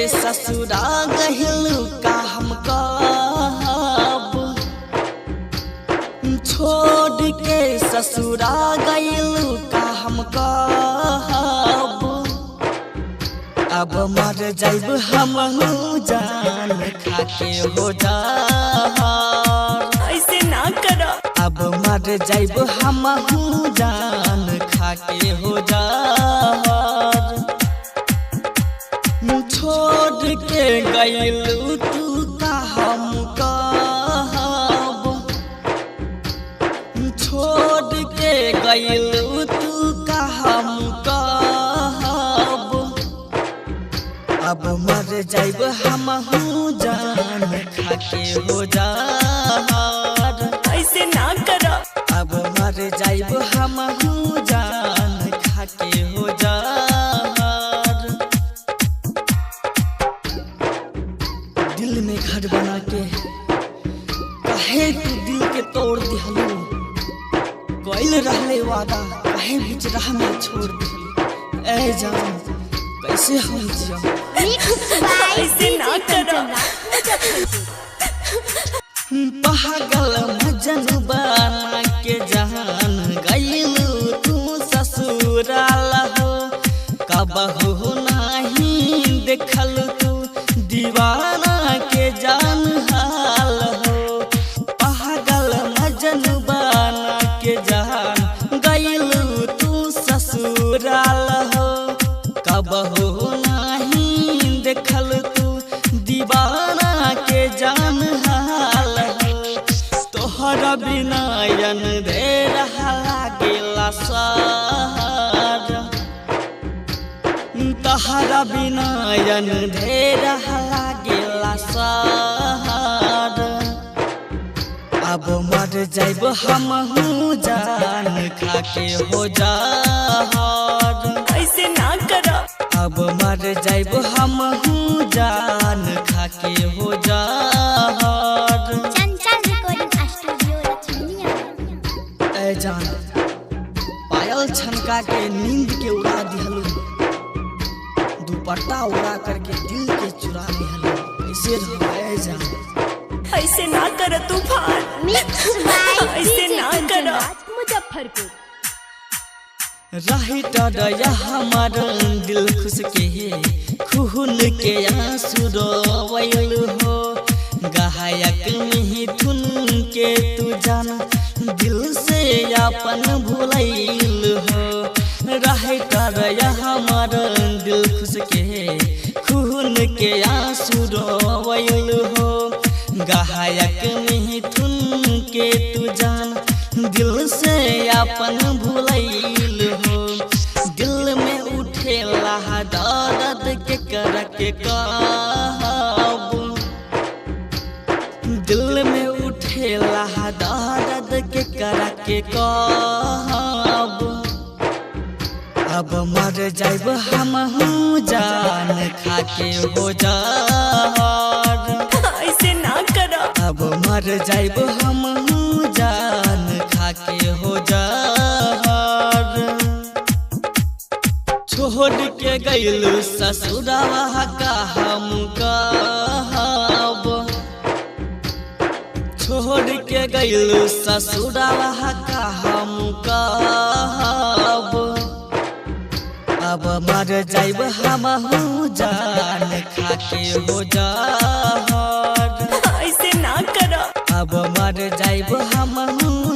ससुरा गहिलू का हम कहब, छोड़ के ससुरा गइलू का हम कहब। अब मर जाइब हमहू जान खाके हो जहर, ऐसे ना करो। अब मर जाइब हमहू जान खाके हो जहर। छोड़ के गइलू तू का हम कहब, छोड़ के गइलू तू का हम कहब। अब मर जाइब हमहू जान खाके हो जहर, ऐसे ना करो। अब मर जाइब हमहू जान खाके हो जहर। दिल में घर बना के काहे तू दिल के तोड़ दिहलू, कइल रहले वादा काहे बीच राह में छोड़ दिहलू। ए जान कैसे हम जिया, ऐसे ना करो। पागल मजन बना के जहान गइलू तू ससुराल हो। कबहू नहीं देखल तू दीवाना के जान हाल हो। पागल मजन बना के जहान गइलू तू ससुराल हो। कबहू नहीं देखल तू दीवाना के जान हाल हो। तोहरा बिना अंधेर लागेला सहर, तोहरा बिना अंधेर लागेला सहर। अब मर जाइब हमहू जान खाके हो जहर, ऐसे ना करो। अब मर जाइब हमहू जान खाके हो जहर। चंचल रिकॉर्डिंग स्टूडियो रचनिया। ए जान पायल छनका के नींद के उड़ा दिहलू, दुपट्टा उड़ा करके दिल के चुरा लिहलू। ऐसे रहो ए जान, ऐसे ना करो तूफान। मिक्स बाय ऐसे ना करो। मुजफ्फरपुर। रही डर हमार दिल खुश के खून के आंसू रोवैल हो। गायक मिथुन के तू जान दिल से अपन भुलैल हो। रही डर हमार दिल खुश के खून के आंसू रोवैल हो। गायक मिथुन के तू जान दिल से अपन भुलैल हो। दिल में उठेला दर्द के कर के कहब, दिल में उठेला दर्द के कर के कहब। अब मर जाइब हमहू जान खाके हो जहर, ऐसे ना करो। अब मर जाइब हमहू जान खाके हो जहर। छोड़ के गइलू ससुरावा का हम कहब, छोड़ के गइलू ससुरावा का हम कहब। अब मर जाइब हमहू जान खाके हो जहर, ऐसे ना करो। अब मर जाइब हमहू